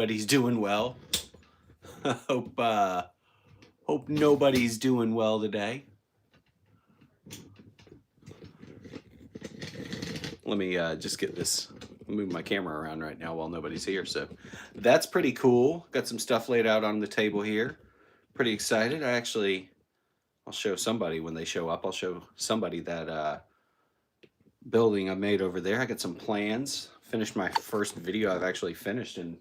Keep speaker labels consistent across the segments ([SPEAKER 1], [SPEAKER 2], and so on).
[SPEAKER 1] Everybody's doing well. Hope nobody's doing well today. Let me just get this, move my camera around right now while nobody's here. So that's pretty cool. Got some stuff laid out on the table here. Pretty excited. I'll show somebody when they show up. I'll show somebody that building I made over there. I got some plans. Finished my first video I've actually finished in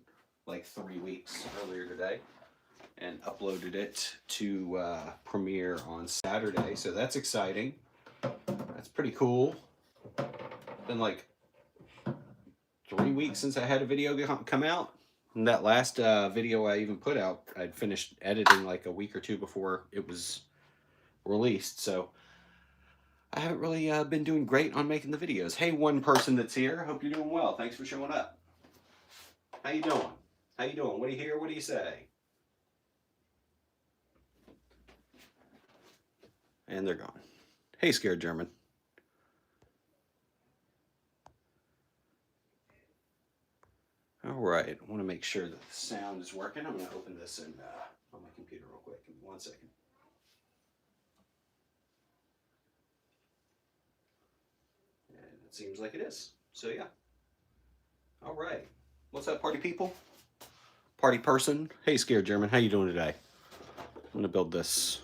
[SPEAKER 1] like 3 weeks earlier today, and uploaded it to Premiere on Saturday. So that's exciting. That's pretty cool. Been like 3 weeks since I had a video come out. And that last video I even put out, I'd finished editing like a week or two before it was released. So I haven't really been doing great on making the videos. Hey, one person that's here. Hope you're doing well. Thanks for showing up. How you doing? How you doing? What do you hear? What do you say? And they're gone. Hey, Scared German. All right, I want to make sure that the sound is working. I'm going to open this on my computer real quick. Give me 1 second. And it seems like it is. So yeah. All right. What's up, party people? Party person. Hey, Scared German. How you doing today? I'm going to build this.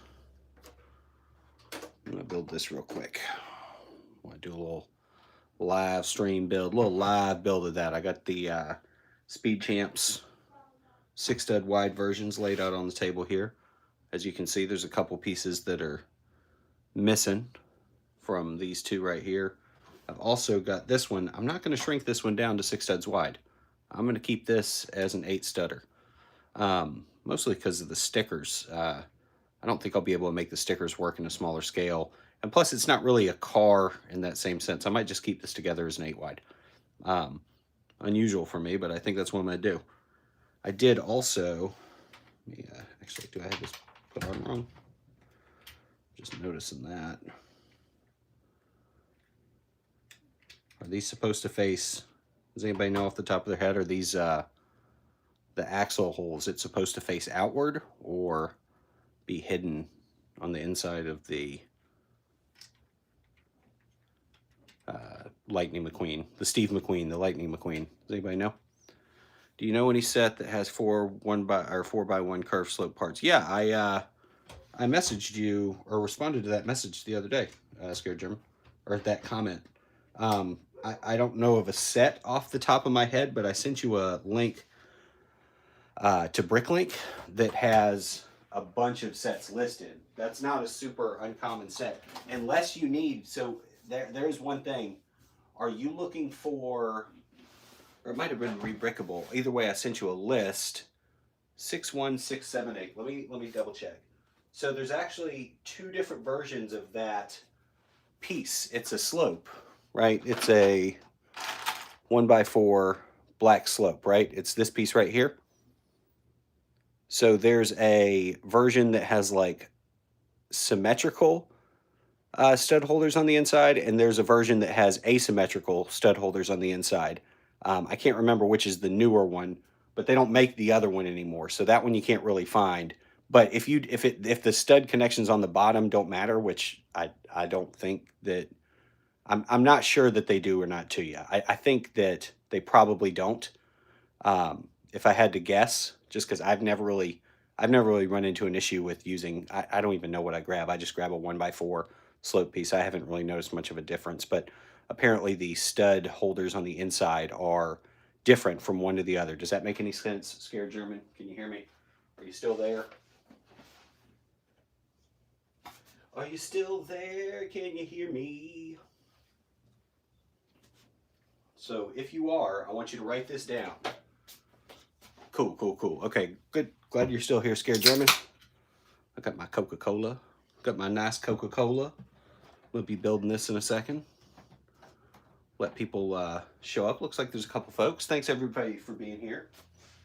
[SPEAKER 1] I'm going to build this real quick. I want to do a little live stream build, a little live build of that. I got the Speed Champs 6-stud wide versions laid out on the table here. As you can see, there's a couple pieces that are missing from these two right here. I've also got this one. I'm not going to shrink this one down to 6 studs wide. I'm going to keep this as an 8-studder. Mostly because of the stickers. I don't think I'll be able to make the stickers work in a smaller scale. And plus, it's not really a car in that same sense. I might just keep this together as an 8-wide. Unusual for me, but I think that's what I'm going to do. I did also, actually, do I have this put on wrong? Just noticing that. Are these supposed to face, does anybody know off the top of their head, are these the axle holes, it's supposed to face outward or be hidden on the inside of the Lightning McQueen, the Steve McQueen, the Lightning McQueen? Does anybody know? Do you know any set that has 4x1 curved slope parts? Yeah, I messaged you or responded to that message the other day, Scared German, or that comment. I don't know of a set off the top of my head, but I sent you a link to Bricklink that has a bunch of sets listed. That's not a super uncommon set, unless you need. So there's one thing. Are you looking for, or it might have been rebrickable. Either way, I sent you a list. 61678. Let me double check. So there's actually 2 different versions of that piece. It's a slope, right? It's a 1x4 black slope, right? It's this piece right here. So there's a version that has like symmetrical stud holders on the inside, and there's a version that has asymmetrical stud holders on the inside. I can't remember which is the newer one, but they don't make the other one anymore. So that one you can't really find. But if the stud connections on the bottom don't matter, which I don't think that, I'm not sure that they do or not to you. I think that they probably don't. If I had to guess, just because I've never really run into an issue with using, I don't even know what I grab. I just grab a 1x4 slope piece. I haven't really noticed much of a difference, but apparently the stud holders on the inside are different from one to the other. Does that make any sense, Scared German? Can you hear me? Are you still there? Are you still there? Can you hear me? So if you are, I want you to write this down. Cool. Okay, good. Glad you're still here, Scared German. I got my Coca-Cola. Got my nice Coca-Cola. We'll be building this in a second. Let people show up. Looks like there's a couple folks. Thanks everybody for being here.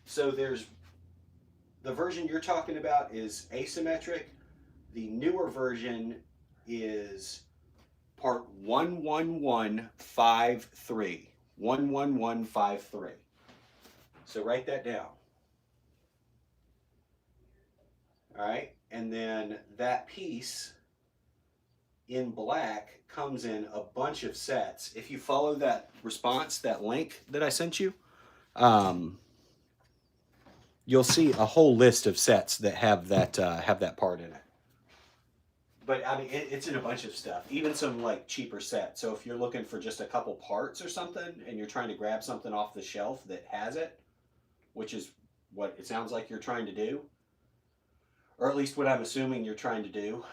[SPEAKER 1] So there's the version you're talking about is asymmetric. The newer version is part 11153. 11153. So write that down. All right, and then that piece in black comes in a bunch of sets. If you follow that response, that link that I sent you, you'll see a whole list of sets that have that part in it. But I mean, it's in a bunch of stuff, even some like cheaper sets. So if you're looking for just a couple parts or something, and you're trying to grab something off the shelf that has it, which is what it sounds like you're trying to do, or at least what I'm assuming you're trying to do.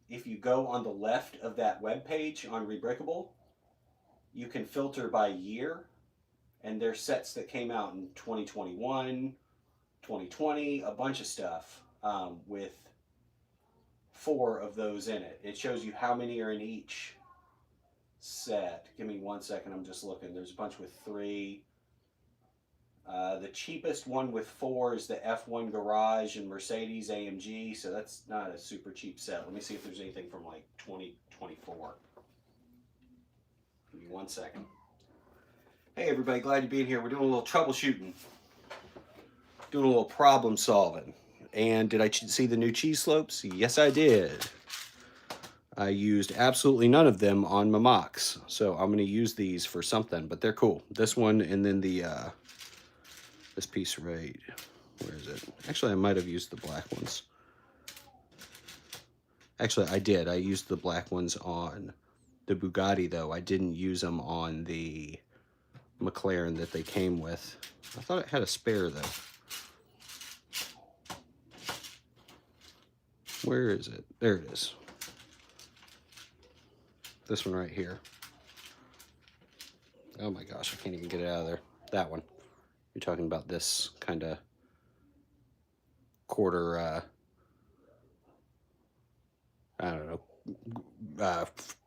[SPEAKER 1] If you go on the left of that web page on Rebrickable, you can filter by year, and there's sets that came out in 2021, 2020, a bunch of stuff with 4 of those in it. It shows you how many are in each set. Give me 1 second, I'm just looking. There's a bunch with 3. The cheapest one with 4 is the F1 Garage and Mercedes AMG, so that's not a super cheap set. Let me see if there's anything from like 2024. Give me 1 second. Hey everybody, glad you're being here. We're doing a little troubleshooting. Doing a little problem solving. And did I see the new cheese slopes? Yes, I did. I used absolutely none of them on my mocks. So I'm going to use these for something, but they're cool. This one and then the this piece right, where is it? Actually, I might have used the black ones. Actually, I did. I used the black ones on the Bugatti, though. I didn't use them on the McLaren that they came with. I thought it had a spare, though. Where is it? There it is. This one right here. Oh my gosh, I can't even get it out of there. That one. You're talking about this kind of quarter, I don't know,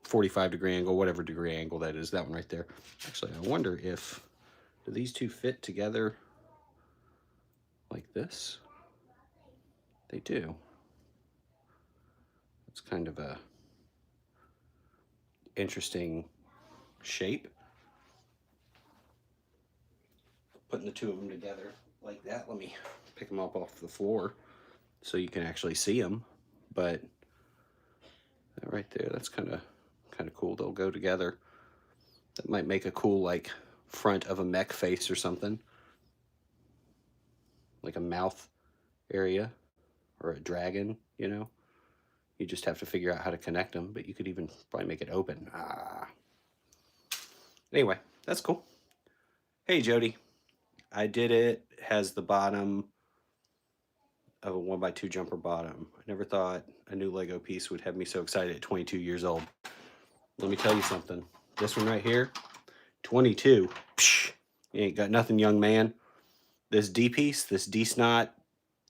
[SPEAKER 1] 45-degree angle, whatever degree angle that is, that one right there. Actually, I wonder if, do these two fit together like this? They do. It's kind of a interesting shape. Putting the two of them together like that. Let me pick them up off the floor so you can actually see them. But that right there, that's kind of cool. They'll go together. That might make a cool like front of a mech face or something, like a mouth area or a dragon. You know, you just have to figure out how to connect them. But you could even probably make it open. Anyway, that's cool. Hey Jody. I did it. Has the bottom of a 1x2 jumper bottom. I never thought a new Lego piece would have me so excited at 22 years old. Let me tell you something. This one right here, 22. Psh, you ain't got nothing, young man. This D piece, this D snot,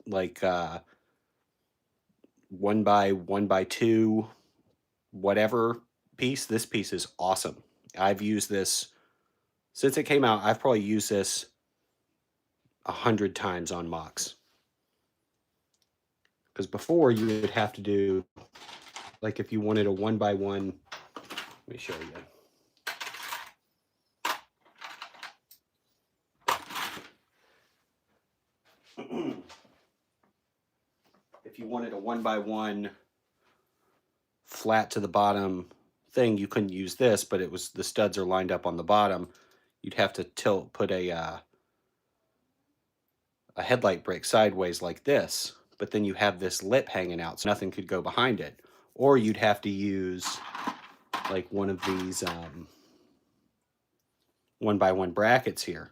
[SPEAKER 1] like 1x1x2, whatever piece. This piece is awesome. I've used this since it came out. I've probably used this 100 times on mocks. Because before you would have to do, like if you wanted a 1x1, let me show you. If you wanted a 1x1 flat to the bottom thing, you couldn't use this, but it was, the studs are lined up on the bottom. You'd have to put a headlight brick sideways like this, but then you have this lip hanging out, so nothing could go behind it. Or you'd have to use like one of these 1x1 brackets here,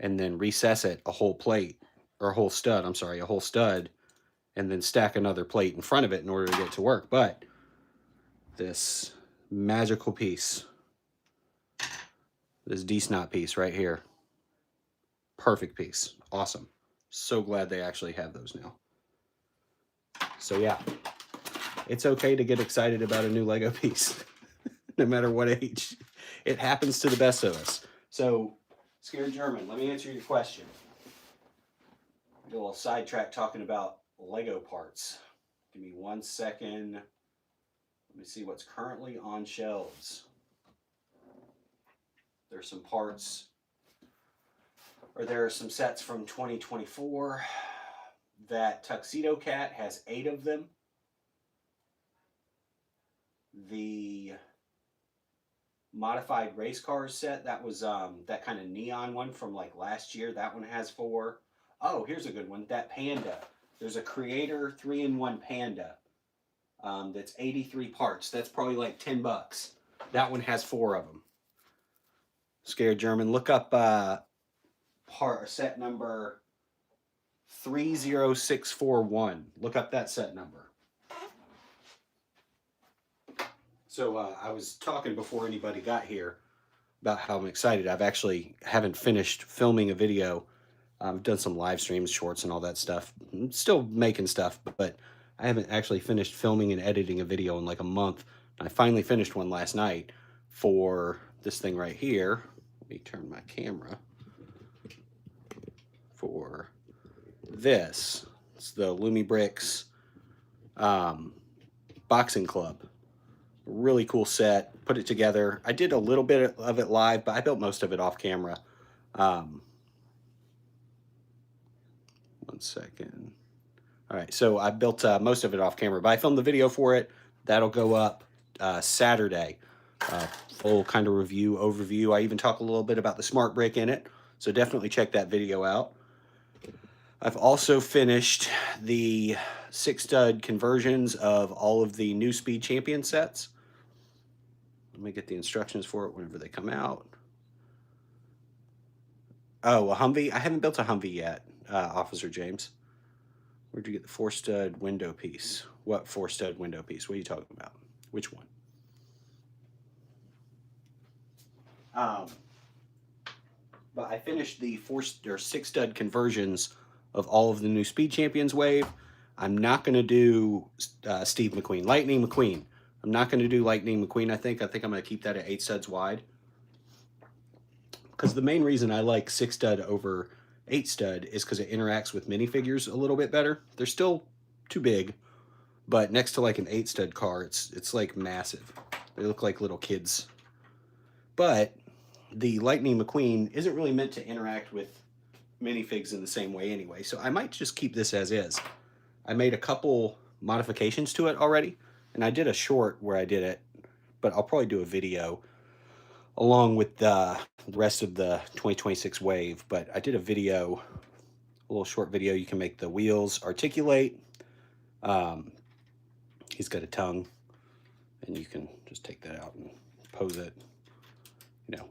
[SPEAKER 1] and then recess it a whole plate, or a whole stud, I'm sorry, a whole stud, and then stack another plate in front of it in order to get it to work. But this magical piece, this D-snot piece right here, perfect piece, awesome. So glad they actually have those now. So yeah, it's okay to get excited about a new Lego piece, no matter what age. It happens to the best of us. So, Scared German, let me answer your question. Do a little sidetrack talking about Lego parts. Give me 1 second. Let me see what's currently on shelves. There's some parts, or there are some sets from 2024. That Tuxedo Cat has 8 of them. The modified race cars set, that was that kind of neon one from like last year, that one has 4. Oh, here's a good one, that Panda. There's a Creator 3-in-1 Panda that's 83 parts. That's probably like $10. That one has 4 of them. Scared German. Look up set number 30641. Look up that set number. So I was talking before anybody got here about how I'm excited. I've actually haven't finished filming a video. I've done some live streams, shorts, and all that stuff. I'm still making stuff, but I haven't actually finished filming and editing a video in like a month. I finally finished one last night for this thing right here. Let me turn my camera for this. It's the Lumi Bricks Boxing Club. Really cool set. Put it together. I did a little bit of it live, but I built most of it off camera. One second. All right, so I built most of it off camera, but I filmed the video for it. That'll go up Saturday. Full kind of review, overview. I even talk a little bit about the smart brick in it, so definitely check that video out. I've also finished the 6-stud conversions of all of the new Speed Champion sets. Let me get the instructions for it whenever they come out. Oh, a Humvee? I haven't built a Humvee yet, Officer James. Where'd you get the 4-stud window piece? What 4-stud window piece? What are you talking about? Which one? But I finished the 6-stud conversions of all of the new Speed Champions wave. I'm not going to do Steve McQueen. Lightning McQueen. I'm not going to do Lightning McQueen, I think. I think I'm going to keep that at 8 studs wide. Because the main reason I like 6-stud over 8-stud is because it interacts with minifigures a little bit better. They're still too big, but next to like an 8-stud car, it's like massive. They look like little kids. But the Lightning McQueen isn't really meant to interact with minifigs in the same way anyway, so I might just keep this as is. I made a couple modifications to it already, and I did a short where I did it, but I'll probably do a video along with the rest of the 2026 wave. But I did a video, a little short video. You can make the wheels articulate. He's got a tongue, and you can just take that out and pose it, you know,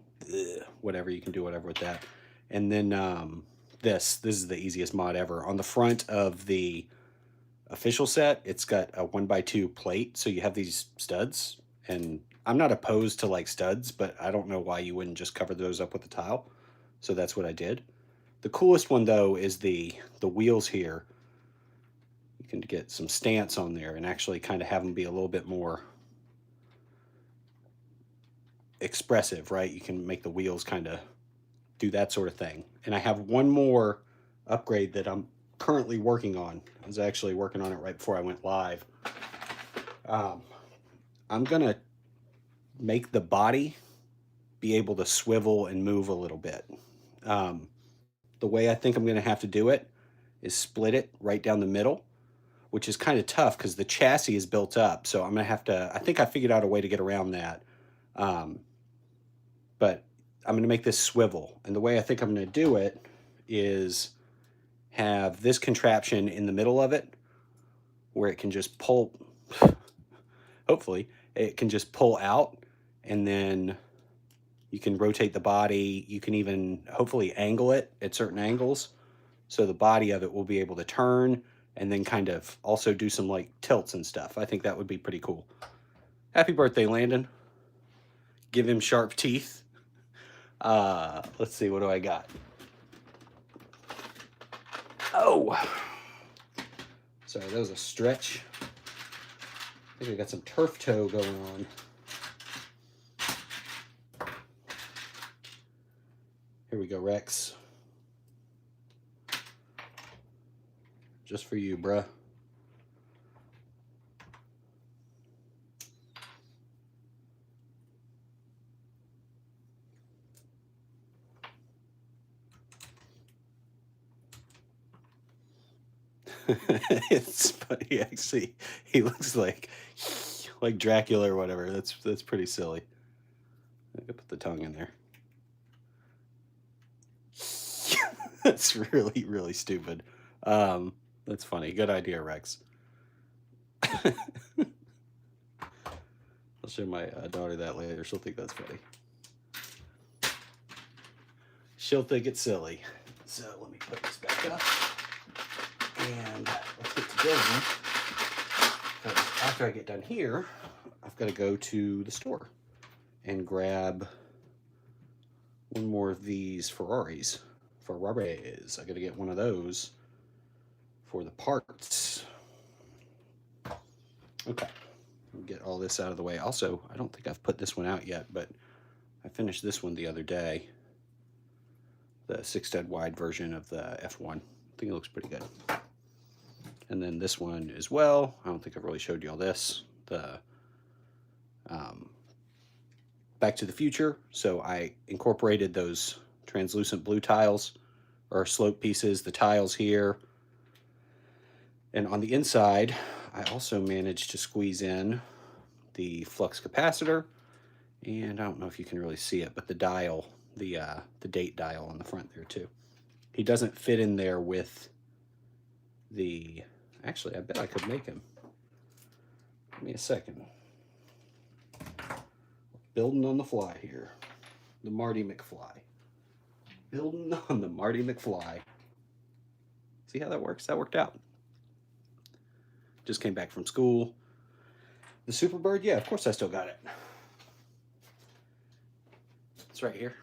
[SPEAKER 1] whatever. You can do whatever with that. And then this is the easiest mod ever. On the front of the official set, it's got a 1x2 plate, so you have these studs, and I'm not opposed to like studs, but I don't know why you wouldn't just cover those up with a tile. So that's what I did. The coolest one though is the wheels here. You can get some stance on there and actually kind of have them be a little bit more expressive, right? You can make the wheels kind of do that sort of thing. And I have one more upgrade that I'm currently working on. I was actually working on it right before I went live. I'm gonna make the body be able to swivel and move a little bit. The way I think I'm gonna have to do it is split it right down the middle, which is kind of tough because the chassis is built up. So I'm gonna have to, I think I figured out a way to get around that. But I'm gonna make this swivel. And the way I think I'm gonna do it is have this contraption in the middle of it where it can just pull, hopefully, it can just pull out, and then you can rotate the body. You can even hopefully angle it at certain angles. So the body of it will be able to turn and then kind of also do some like tilts and stuff. I think that would be pretty cool. Happy birthday, Landon. Give him sharp teeth. Let's see, what do I got? Oh, sorry, that was a stretch. I think we got some turf toe going on. Here we go, Rex. Just for you, bruh. It's funny actually. He looks like Dracula or whatever. That's pretty silly. I could put the tongue in there. That's really, really stupid. That's funny. Good idea, Rex. I'll show my daughter that later. She'll think that's funny. She'll think it's silly. So let me put this back up. And let's get to building. After I get done here, I've got to go to the store and grab one more of these Ferraris. I got to get one of those for the parts. Okay, we'll get all this out of the way. Also, I don't think I've put this one out yet, but I finished this one the other day. The 6-stud wide version of the F1. I think it looks pretty good. And then this one as well. I don't think I've really showed you all this. The Back to the Future. So I incorporated those translucent blue tiles or slope pieces, the tiles here. And on the inside, I also managed to squeeze in the flux capacitor. And I don't know if you can really see it, but the dial, the date dial on the front there too. He doesn't fit in there with the, actually I bet I could make him. Give me a second. Building on the fly here. The Marty McFly. Building on the Marty McFly. See how that works? That worked out. Just came back from school. The Superbird, yeah, of course I still got it. It's right here.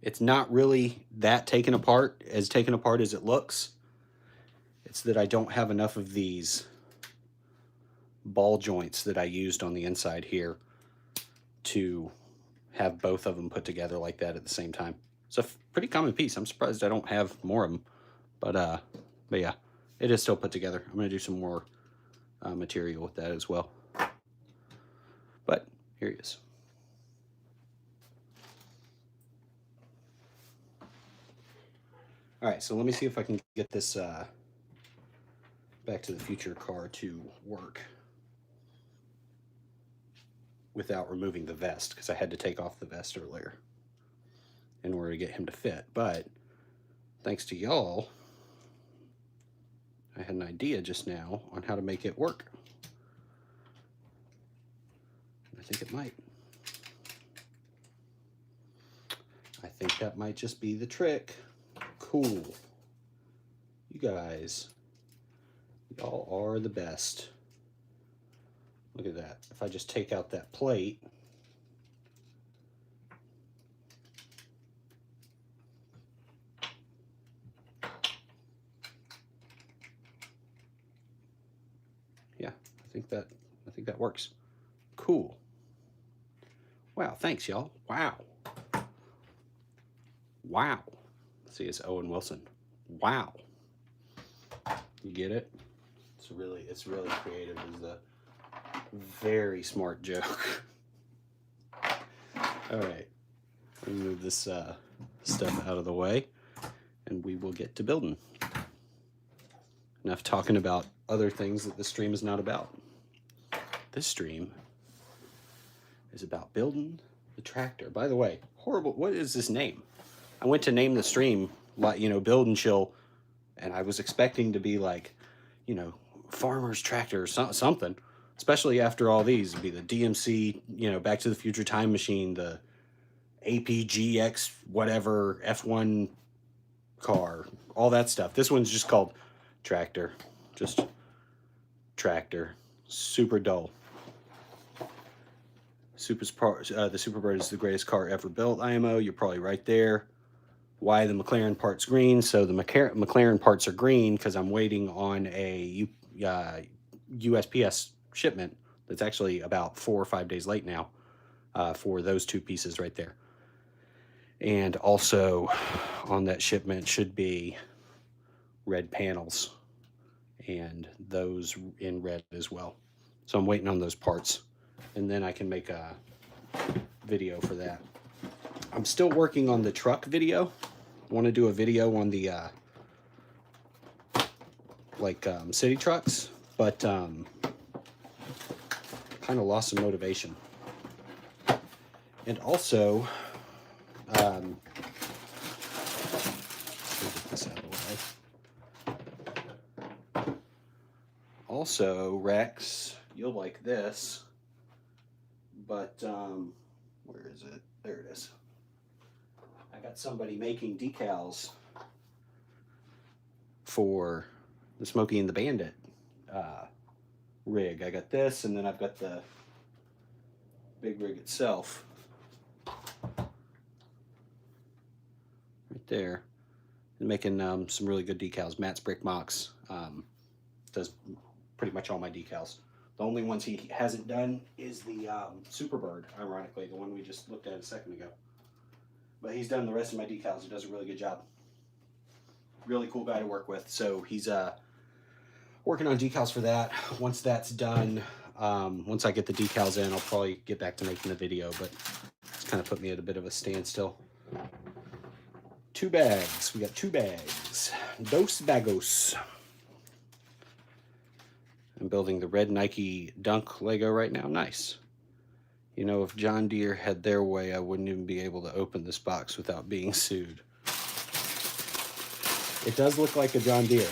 [SPEAKER 1] It's not really that taken apart as it looks. It's that I don't have enough of these ball joints that I used on the inside here to have both of them put together like that at the same time. It's a pretty common piece. I'm surprised I don't have more of them, but yeah, it is still put together. I'm going to do some more material with that as well. But here he is. All right, so let me see if I can get this Back to the Future car to work without removing the vest, because I had to take off the vest earlier in order to get him to fit. But thanks to y'all, I had an idea just now on how to make it work. I think it might. I think that might just be the trick. Cool. You guys, y'all are the best. Look at that. If I just take out that plate, yeah, I think that works. Cool. Wow, thanks y'all. Wow. Wow. See, it's Owen Wilson. Wow. You get it? It's really creative. It's a very smart joke. All right, let me move this stuff out of the way, and we will get to building. Enough talking about other things that the stream is not about. This stream is about building the tractor. By the way, horrible. What is this name? I went to name the stream, like, Build and Chill, and I was expecting to be like, Farmer's Tractor or something. Especially after all these, it'd be the DMC, Back to the Future Time Machine, the APGX, whatever, F1 car, all that stuff. This one's just called Tractor. Just Tractor. Super dull. The Superbird is the greatest car ever built, IMO. You're probably right there. Why the McLaren part's green? So the McLaren parts are green because I'm waiting on a USPS shipment that's actually about 4 or 5 days late now for those two pieces right there. And also on that shipment should be red panels, and those in red as well. So I'm waiting on those parts, and then I can make a video for that. I'm still working on the truck video. I want to do a video on the like city trucks, but kind of lost some motivation. And also, let me get this out of the way. Also, Rex, you'll like this, but where is it? There it is. I got somebody making decals for the Smokey and the Bandit rig. I got this, and then I've got the big rig itself right there. And making some really good decals. Matt's Brick Mox does pretty much all my decals. The only ones he hasn't done is the Superbird, ironically, the one we just looked at a second ago. But he's done the rest of my decals. He does a really good job. Really cool guy to work with. So he's working on decals for that. Once that's done, once I get the decals in, I'll probably get back to making the video, but it's kind of put me at a bit of a standstill. 2 bags. We got 2 bags. Dos bagos. I'm building the red Nike Dunk Lego right now. Nice. You know, if John Deere had their way, I wouldn't even be able to open this box without being sued. It does look like a John Deere.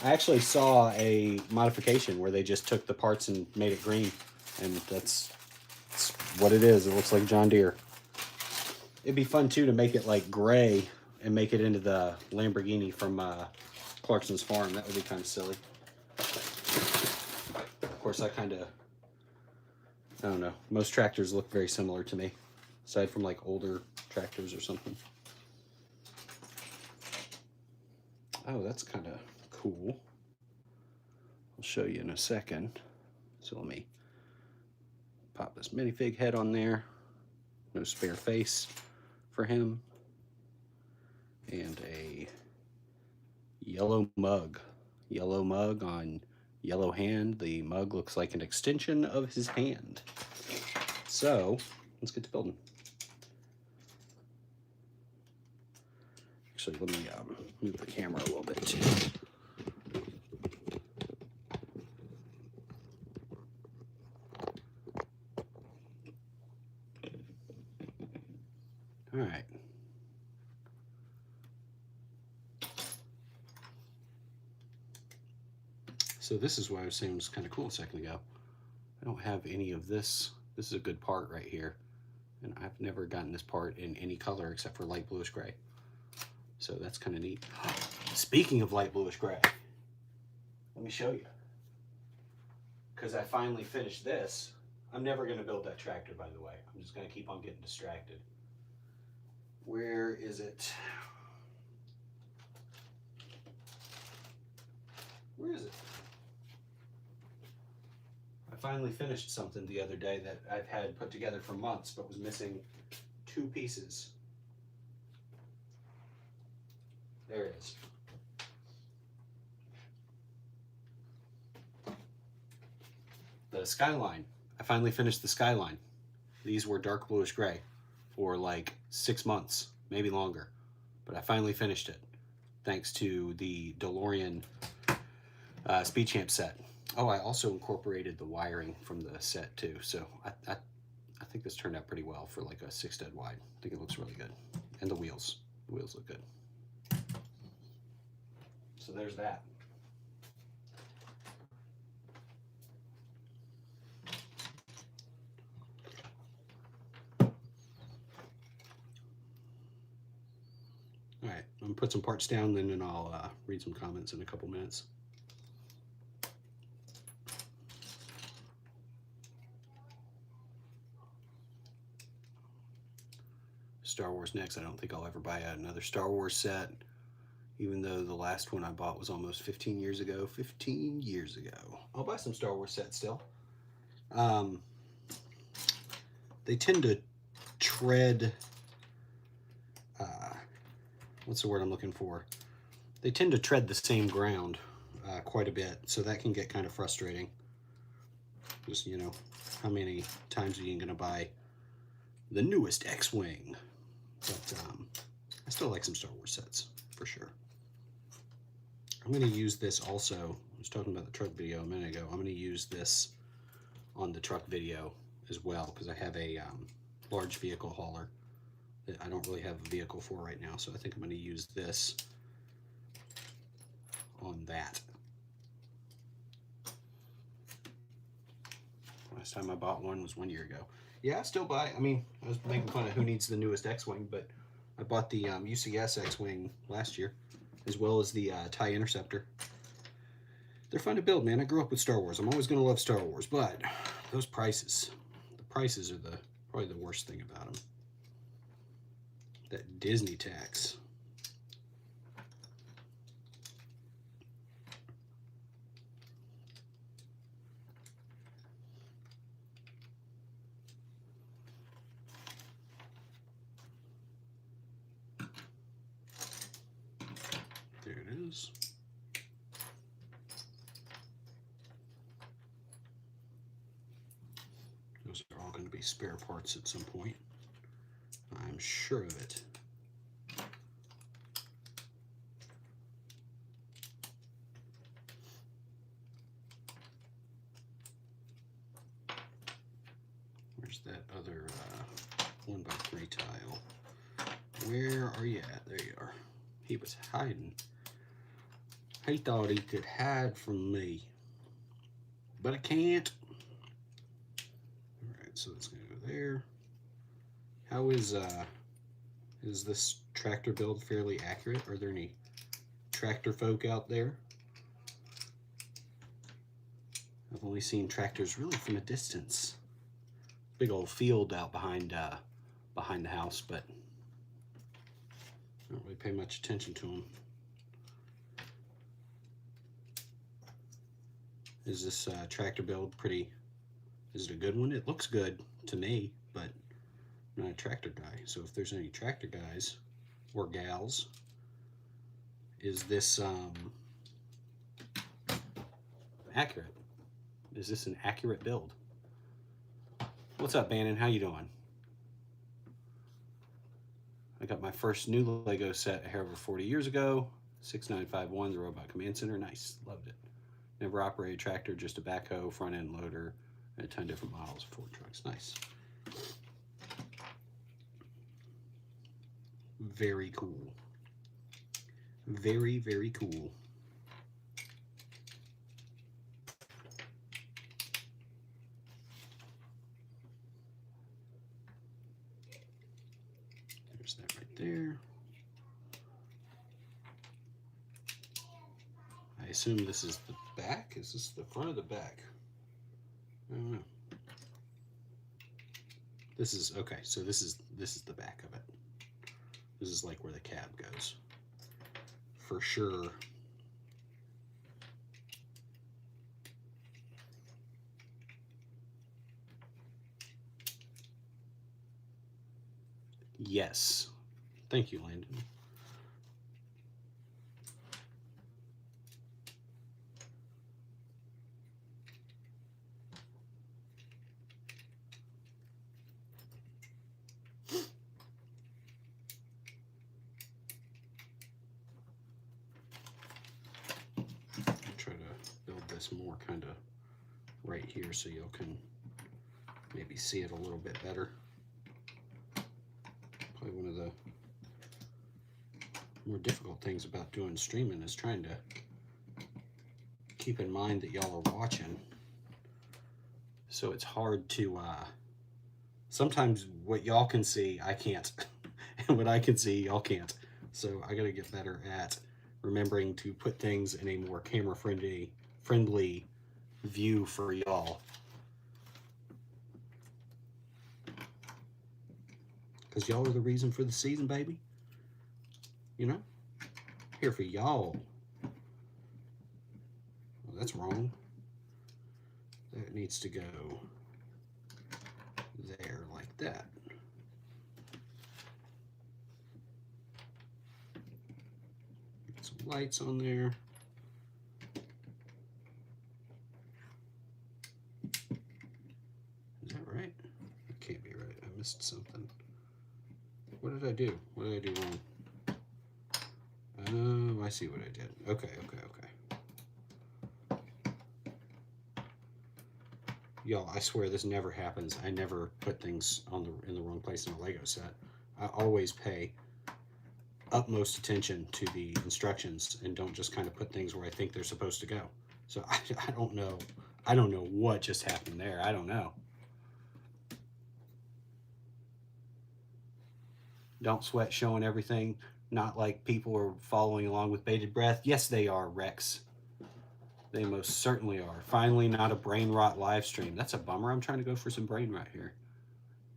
[SPEAKER 1] I actually saw a modification where they just took the parts and made it green, and that's what it is. It looks like John Deere. It'd be fun too to make it like gray and make it into the Lamborghini from Clarkson's farm. That would be kind of silly. Of course, I don't know. Most tractors look very similar to me, aside from like older tractors or something. Oh, that's kind of cool. I'll show you in a second. So let me pop this minifig head on there. No spare face for him. And a yellow mug. Yellow mug on yellow hand. The mug looks like an extension of his hand. So let's get to building. Actually, let me move the camera a little bit too. All right. So this is why I was saying it was kind of cool a second ago. I don't have any of this. This is a good part right here. And I've never gotten this part in any color except for light bluish gray. So that's kind of neat. Speaking of light bluish gray, let me show you. Because I finally finished this. I'm never going to build that tractor, by the way. I'm just going to keep on getting distracted. Where is it? Where is it? I finally finished something the other day that I've had put together for months, but was missing 2 pieces. There it is. The Skyline. I finally finished the Skyline. These were dark bluish gray for like 6 months, maybe longer. But I finally finished it, thanks to the DeLorean Speed Champ set. Oh, I also incorporated the wiring from the set too. So I think this turned out pretty well for like a 6 stud wide. I think it looks really good. And the wheels look good. So there's that. All right, I'm gonna put some parts down, then I'll read some comments in a couple minutes. Star Wars next. I don't think I'll ever buy another Star Wars set, even though the last one I bought was almost 15 years ago. 15 years ago. I'll buy some Star Wars sets still. They tend to tread, what's the word I'm looking for? They tend to tread the same ground quite a bit, so that can get kind of frustrating. Just, you know, how many times are you going to buy the newest X-Wing? But I still like some Star Wars sets, for sure. I'm going to use this also. I was talking about the truck video a minute ago. I'm going to use this on the truck video as well because I have a large vehicle hauler that I don't really have a vehicle for right now. So I think I'm going to use this on that. Last time I bought one was 1 year ago. Yeah, I still buy. I mean, I was making fun of who needs the newest X-Wing, but I bought the UCS X-Wing last year, as well as the TIE Interceptor. They're fun to build, man. I grew up with Star Wars. I'm always going to love Star Wars, but those prices, the prices are probably the worst thing about them. That Disney tax. There it is. Those are all going to be spare parts at some point. I'm sure of it. Where's that other 1x3 tile? Where are you at? There you are. He was hiding. He thought he could hide from me, but I can't. All right, so it's gonna go there. How is this tractor build fairly accurate? Are there any tractor folk out there? I've only seen tractors really from a distance. Big old field out behind the house, but I don't really pay much attention to them. Is this tractor build pretty? Is it a good one? It looks good to me, but I'm not a tractor guy. So if there's any tractor guys or gals, is this accurate? Is this an accurate build? What's up, Bannon? How you doing? I got my first new Lego set a hair over 40 years ago. 6951, the Robot Command Center. Nice, loved it. Never operated a tractor, just a backhoe, front end loader, and a ton of different models of Ford trucks. Nice. Very cool. Very, very cool. There's that right there. I assume this is the back. Is this the front or the back? I don't know. This is okay. So this is the back of it. This is like where the cab goes, for sure. Yes. Thank you, Landon. More kind of right here so y'all can maybe see it a little bit better. Probably one of the more difficult things about doing streaming is trying to keep in mind that y'all are watching. So it's hard to sometimes what y'all can see I can't and what I can see y'all can't. So I gotta get better at remembering to put things in a more camera friendly view for y'all, because y'all are the reason for the season, baby. You know, here for y'all. Well, that's wrong. That needs to go there like that. Get some lights on there. Something. What did I do? What did I do wrong? Oh, I see what I did. Okay. Y'all, I swear this never happens. I never put things in the wrong place in a Lego set. I always pay utmost attention to the instructions and don't just kind of put things where I think they're supposed to go. So I don't know. I don't know what just happened there. I don't know. Don't sweat showing everything. Not like people are following along with bated breath. Yes, they are, Rex. They most certainly are. Finally, not a brain rot live stream. That's a bummer. I'm trying to go for some brain rot here.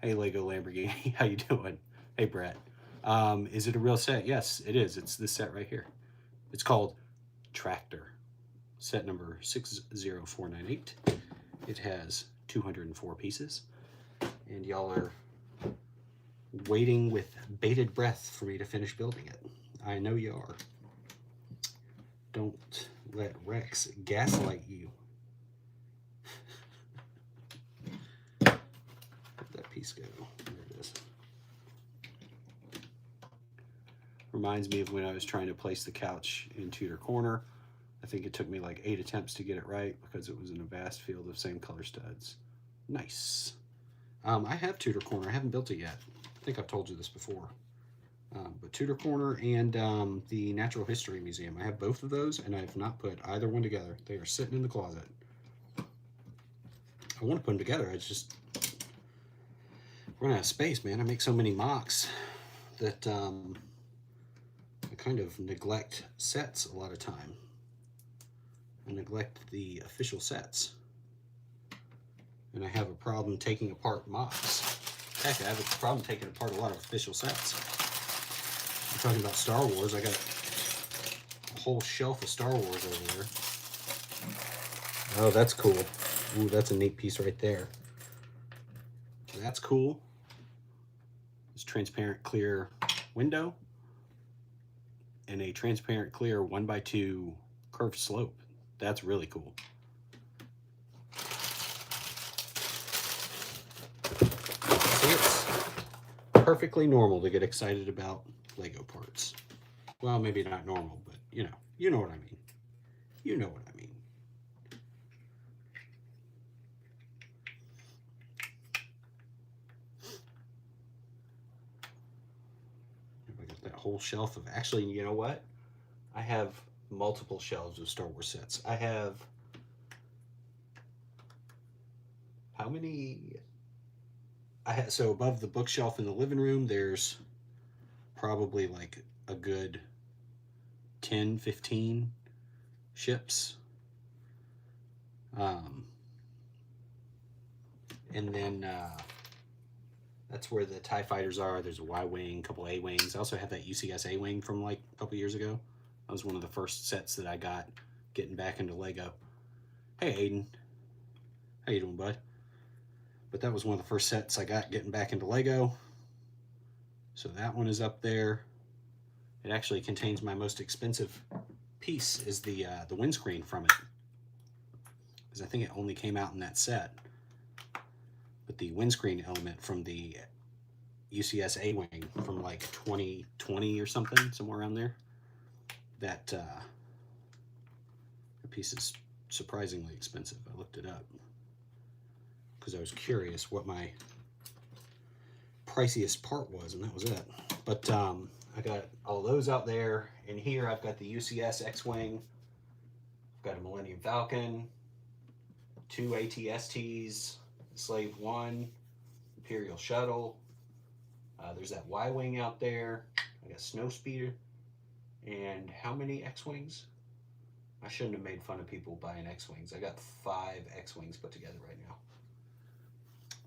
[SPEAKER 1] Hey, Lego Lamborghini. How you doing? Hey, Brett. Is it a real set? Yes, it is. It's this set right here. It's called Tractor. Set number 60498. It has 204 pieces. And y'all are waiting with bated breath for me to finish building it. I know you are. Don't let Rex gaslight you. Where'd that piece go? There it is. Reminds me of when I was trying to place the couch in Tudor Corner. I think it took me like 8 attempts to get it right because it was in a vast field of same color studs. Nice. I have Tudor Corner. I haven't built it yet. I think I've told you this before. But Tudor Corner and the Natural History Museum. I have both of those, and I have not put either one together. They are sitting in the closet. I want to put them together. It's just run out of space, man. I make so many mocks that I kind of neglect sets a lot of time. I neglect the official sets. And I have a problem taking apart mocks. Heck, I have a problem taking apart a lot of official sets. I'm talking about Star Wars. I got a whole shelf of Star Wars over there. Oh, that's cool. Ooh, that's a neat piece right there. That's cool. It's transparent clear window and a transparent clear 1x2 curved slope. That's really cool. See, it's perfectly normal to get excited about Lego parts. Well, maybe not normal, but you know what I mean. You know what I mean. I got that whole shelf of, actually, you know what? I have multiple shelves of Star Wars sets. I have, how many? So above the bookshelf in the living room, there's probably like a good 10, 15 ships. And then that's where the TIE fighters are. There's a Y-Wing, a couple A-Wings. I also have that UCS A-Wing from like a couple years ago. That was one of the first sets that I got getting back into Lego. Hey, Aiden. How you doing, bud? But that was one of the first sets I got getting back into Lego. So that one is up there. It actually contains my most expensive piece, is the windscreen from it. Because I think it only came out in that set. But the windscreen element from the UCS A-Wing from like 2020 or something, somewhere around there. That piece is surprisingly expensive. I looked it up because I was curious what my priciest part was, and that was it. But I got all those out there. In here, I've got the UCS X-Wing. I've got a Millennium Falcon, 2 AT-STs, Slave 1, Imperial Shuttle. There's that Y-Wing out there. I got Snowspeeder. And how many X-Wings? I shouldn't have made fun of people buying X-Wings. I got 5 X-Wings put together right now.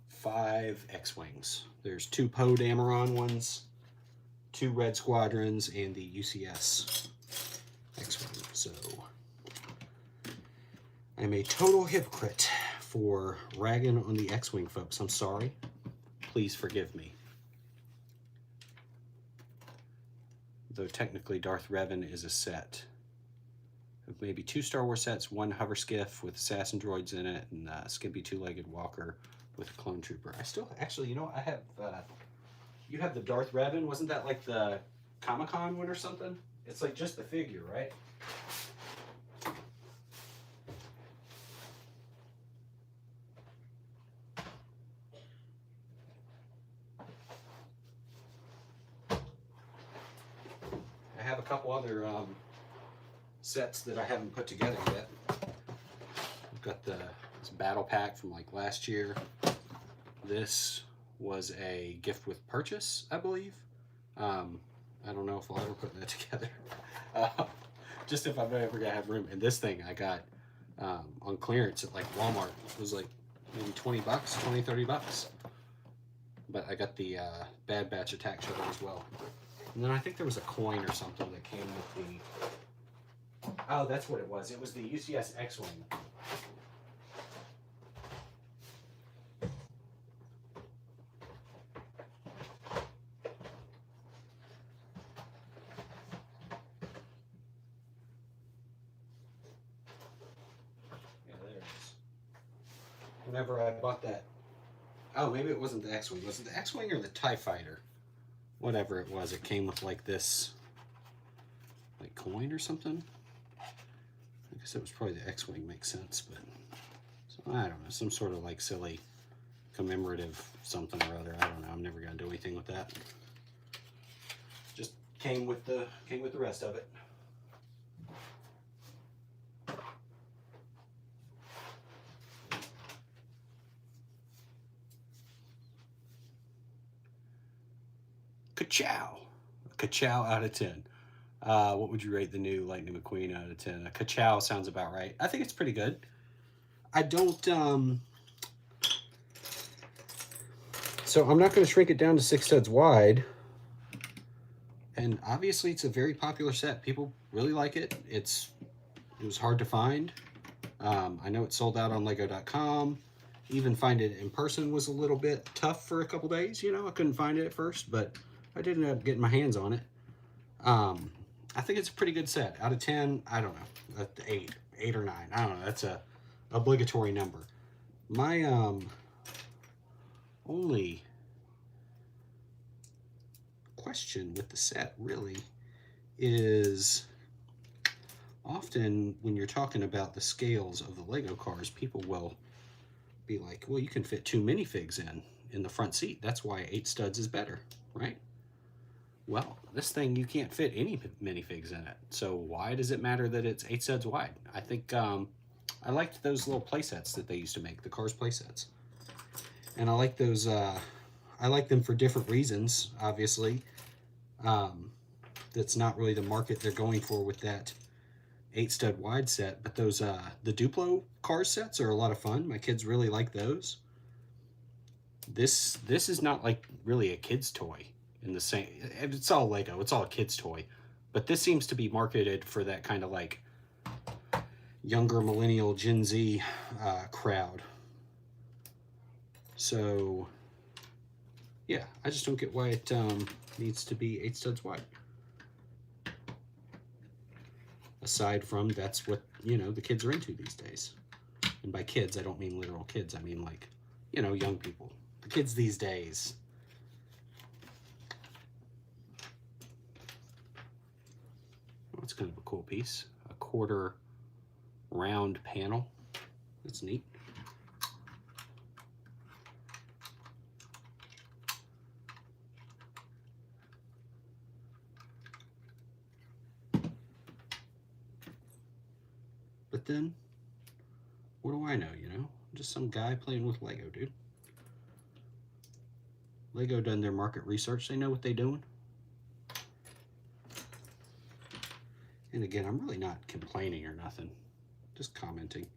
[SPEAKER 1] 5 X-Wings. There's 2 Poe Dameron ones, 2 Red Squadrons, and the UCS X-Wing. So I'm a total hypocrite for ragging on the X-Wing, folks. I'm sorry. Please forgive me. Though technically Darth Revan is a set of maybe 2 Star Wars sets, 1 hover skiff with assassin droids in it, and skimpy 2-legged walker with a clone trooper. I still, actually, you know, I have, you have the Darth Revan. Wasn't that like the Comic-Con one or something. It's like just the figure, right? I have a couple other sets that I haven't put together yet. I've got this battle pack from like last year. This was a gift with purchase, I believe. I don't know if I'll ever put that together. Just if I'm ever gonna have room. And this thing I got on clearance at like Walmart. It was like maybe 20 bucks, 20, 30 bucks. But I got the Bad Batch attack shuttle as well. And then I think there was a coin or something that came with the... Oh, that's what it was. It was the UCS X-Wing. Whenever I bought that, oh, maybe it wasn't the X-Wing. Was it the X-Wing or the TIE Fighter? Whatever it was, it came with like this, like coin or something. I guess it was probably the X-Wing, makes sense, but so, I don't know, some sort of like silly commemorative something or other. I don't know. I'm never gonna do anything with that. Just came with the rest of it. Ka-chow. Ka-chow out of 10. What would you rate the new Lightning McQueen out of 10? A ka-chow sounds about right. I think it's pretty good. I don't, so I'm not going to shrink it down to 6 studs wide. And obviously it's a very popular set. People really like it. It was hard to find. I know it sold out on Lego.com. Even find it in person was a little bit tough for a couple days. You know, I couldn't find it at first, but I did end up getting my hands on it. I think it's a pretty good set. Out of 10, I don't know. 8 or 9. I don't know. That's a obligatory number. My only question with the set really is often when you're talking about the scales of the Lego cars, people will be like, well, you can fit 2 minifigs in the front seat. That's why 8 studs is better, right? Well, this thing, you can't fit any minifigs in it. So why does it matter that it's 8 studs wide? I think I liked those little play sets that they used to make, the Cars play sets. And I like those, I like them for different reasons, obviously. That's not really the market they're going for with that 8 stud wide set. But those, the Duplo Cars sets are a lot of fun. My kids really like those. This is not like really a kid's toy. In the same, it's all Lego, it's all a kid's toy, but this seems to be marketed for that kind of like younger millennial Gen Z crowd. So yeah, I just don't get why it needs to be 8 studs wide. Aside from that's what, you know, the kids are into these days. And by kids, I don't mean literal kids, I mean like, you know, young people. The kids these days. It's kind of a cool piece. A quarter round panel. That's neat. But then, what do I know, you know? I'm just some guy playing with Lego, dude. Lego done their market research. They know what they're doing. And again, I'm really not complaining or nothing, just commenting.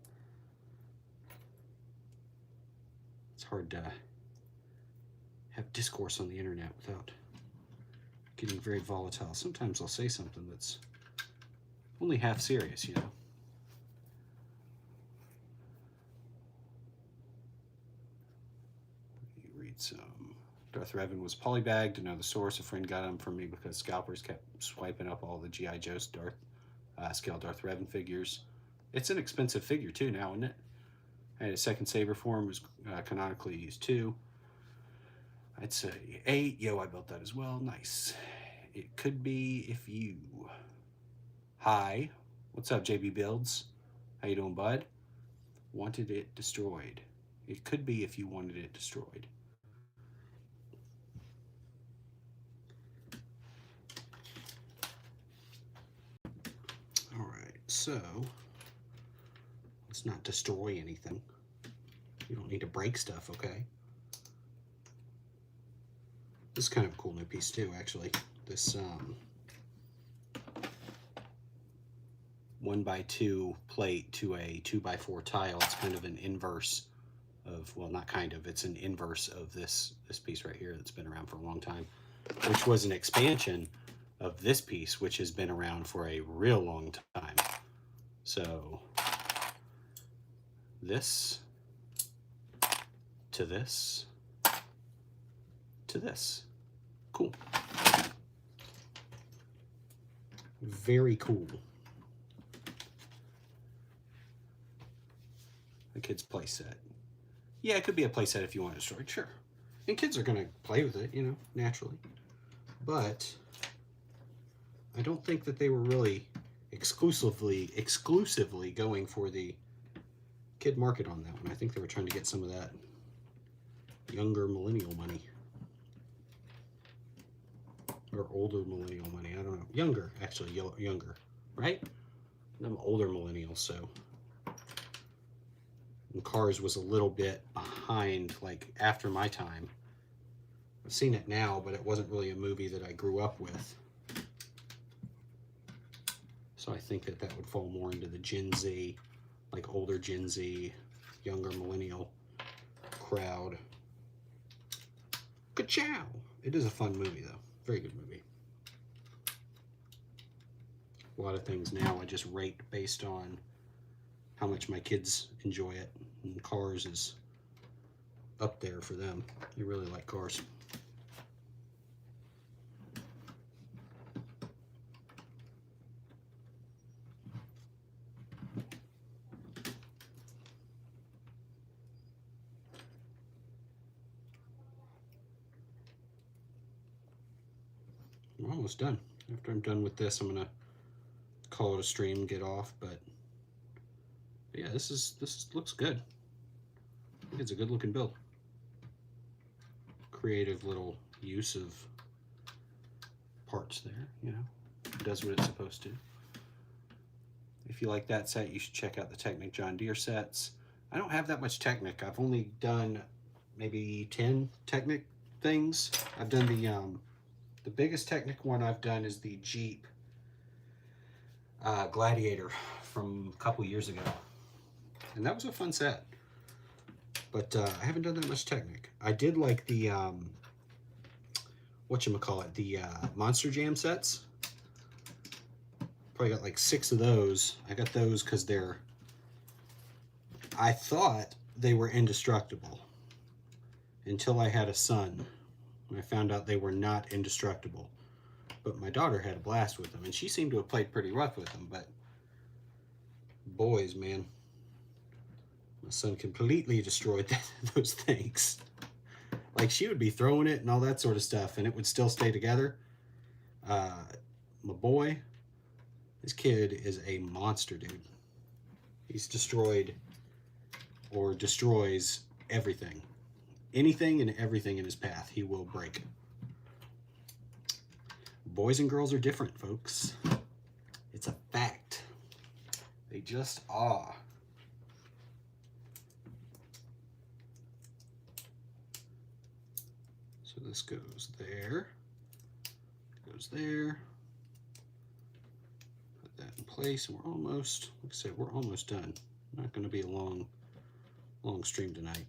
[SPEAKER 1] It's hard to have discourse on the internet without getting very volatile. Sometimes I'll say something that's only half serious, you know. Let me read some. Darth Revan was polybagged. Another source. A friend got him from me because scalpers kept swiping up all the G.I. Joe scale Darth Revan figures. It's an expensive figure too now, isn't it? I had a second saber form, was canonically used 2. I'd say 8. Yo, I built that as well. Nice. It could be if you... Hi, what's up, JB Builds? How you doing, bud? Wanted it destroyed. It could be if you wanted it destroyed. All right, so let's not destroy anything. You don't need to break stuff, okay? This is kind of a cool new piece too, actually. This 1x2 plate to a 2x4 tile. It's kind of an inverse of, well, not kind of, it's an inverse of this piece right here that's been around for a long time, which was an expansion of this piece, which has been around for a real long time. So this to this to this. Cool. Very cool. A kid's play set. Yeah, it could be a play set if you want to destroy it, sure. And kids are going to play with it, you know, naturally. But I don't think that they were really exclusively going for the kid market on that one. I think they were trying to get some of that younger millennial money. Or older millennial money, I don't know. Younger, actually, younger, right? I'm older millennial, so. And Cars was a little bit behind, like, after my time. I've seen it now, but it wasn't really a movie that I grew up with. So I think that that would fall more into the Gen Z, like older Gen Z, younger millennial crowd. Ka-chow! It is a fun movie, though. Very good movie. A lot of things now I just rate based on how much my kids enjoy it. And Cars is up there for them. They really like Cars. We're almost done. After I'm done with this, I'm gonna call it a stream, get off. But yeah, this looks good. I think it's a good looking build. Creative little use of parts there. You know, it does what it's supposed to. If you like that set, you should check out the Technic John Deere sets. I don't have that much Technic. I've only done maybe 10 Technic things. I've done the biggest Technic one I've done is the Jeep Gladiator from a couple years ago. And that was a fun set. But I haven't done that much Technic. I did like the, whatchamacallit, the Monster Jam sets. Probably got like 6 of those. I got those because I thought they were indestructible until I had a son. And I found out they were not indestructible. But my daughter had a blast with them, and she seemed to have played pretty rough with them, but boys, man. My son completely destroyed those things. Like, she would be throwing it and all that sort of stuff, and it would still stay together. My boy, this kid is a monster, dude. He's destroyed or destroys everything. Anything and everything in his path, he will break. Boys and girls are different, folks. It's a fact. They just are. So this goes there, goes there. Put that in place, and we're almost, like I said, we're almost done. Not going to be a long stream tonight.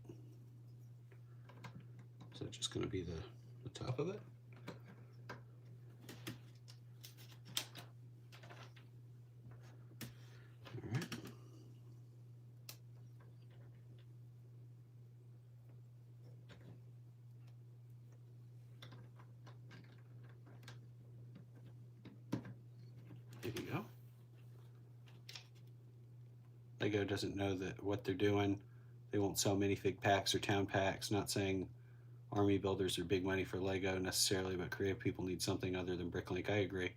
[SPEAKER 1] So it's just going to be the top of it. All right. There you go. Lego doesn't know that what they're doing. They won't sell minifig packs or town packs. Not saying army builders are big money for Lego necessarily, but creative people need something other than Bricklink. I agree.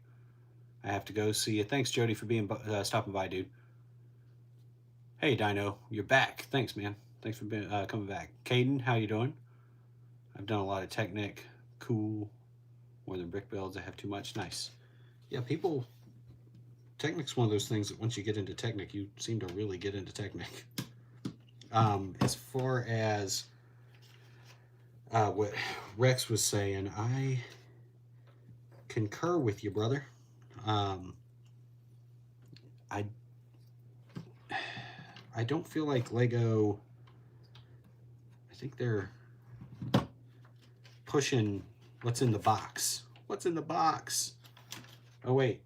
[SPEAKER 1] I have to go see you. Thanks, Jody, for being stopping by, dude. Hey, Dino, you're back. Thanks, man. Thanks for being coming back. Caden, how you doing? I've done a lot of Technic. Cool. More than brick builds. I have too much. Nice. Yeah, people. Technic's one of those things that once you get into Technic, you seem to really get into Technic. As far as what Rex was saying, I concur with you, brother. I don't feel like Lego. I think they're pushing what's in the box. What's in the box? Oh, wait.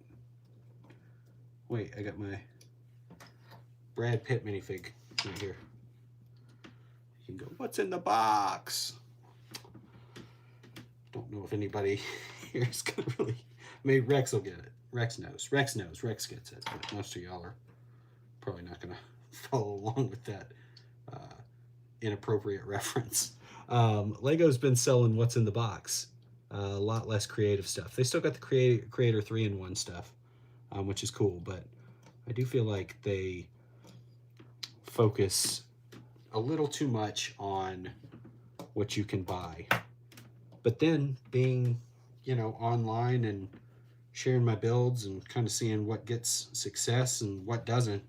[SPEAKER 1] Wait, I got my Brad Pitt minifig right here. You can go, what's in the box? Don't know if anybody here is going to really... Maybe Rex will get it. Rex knows. Rex knows. Rex gets it. But most of y'all are probably not going to follow along with that inappropriate reference. Lego's been selling what's in the box. A lot less creative stuff. They still got the Creator 3-in-1 stuff, which is cool, but I do feel like they focus a little too much on what you can buy. But then being, you know, online and sharing my builds and kind of seeing what gets success and what doesn't,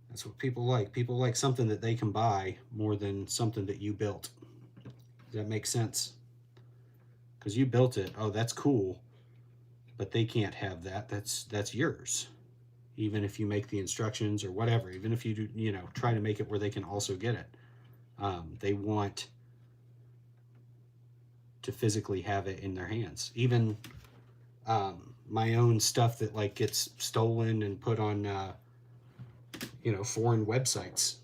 [SPEAKER 1] that's what people like. People like something that they can buy more than something that you built. Does that make sense? Because you built it. Oh, that's cool. But they can't have that. That's yours. Even if you make the instructions or whatever. Even if you do, you know, try to make it where they can also get it. They want to physically have it in their hands. Even my own stuff that like gets stolen and put on you know, foreign websites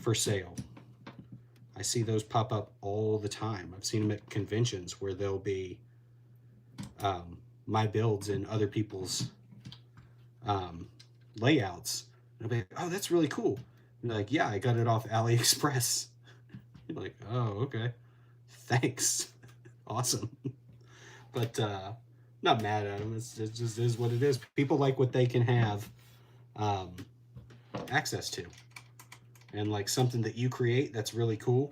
[SPEAKER 1] for sale. I see those pop up all the time. I've seen them at conventions where there'll be my builds in other people's layouts. And I'll be like, oh, that's really cool. And they're like, yeah, I got it off AliExpress. You're like, oh, okay. Thanks. Awesome. But not mad at them. It just is what it is. People like what they can have access to, and like something that you create that's really cool.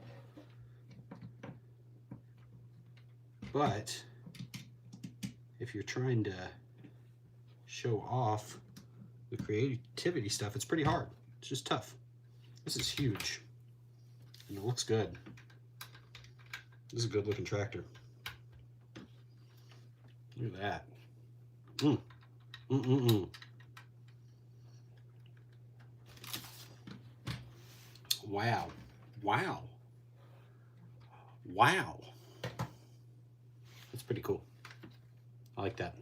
[SPEAKER 1] But if you're trying to show off the creativity stuff, it's pretty hard. It's just tough. This is huge and it looks good. This is a good looking tractor. Look at that. Wow. Wow. Wow. That's pretty cool. I like that.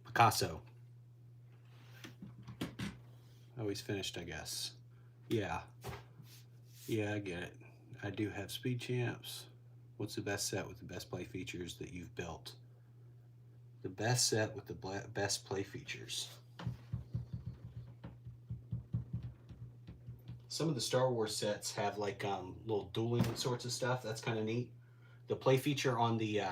[SPEAKER 1] Picasso. Oh, he's finished, I guess. Yeah. Yeah, I get it. I do have speed champs. What's the best set with the best play features that you've built? The best set with the best play features. Some of the Star Wars sets have like little dueling sorts of stuff. That's kind of neat. The play feature on the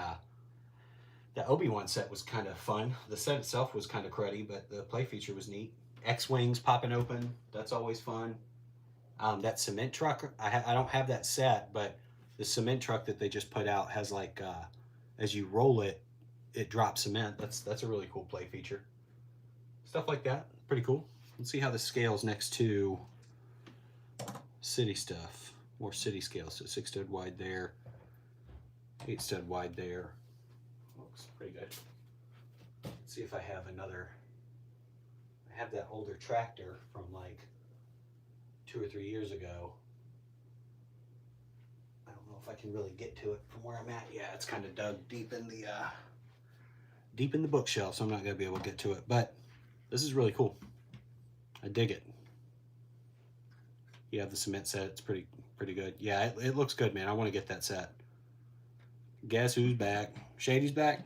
[SPEAKER 1] Obi-Wan set was kind of fun. The set itself was kind of cruddy, but the play feature was neat. X-Wings popping open. That's always fun. That cement truck, I don't have that set, but the cement truck that they just put out has like, as you roll it, it drops cement. That's a really cool play feature. Stuff like that, pretty cool. Let's see how this scales next to city stuff. More city scale, so 6 stud wide there, 8 stud wide there. Looks pretty good. Let's see if I have another. I have that older tractor from like 2 or 3 years ago. I don't know if I can really get to it from where I'm at. Yeah, it's kind of dug deep in the bookshelf, so I'm not gonna be able to get to it. But this is really cool. I dig it. You have the cement set. It's pretty good. Yeah, it looks good, man. I want to get that set. Guess who's back? Shady's back.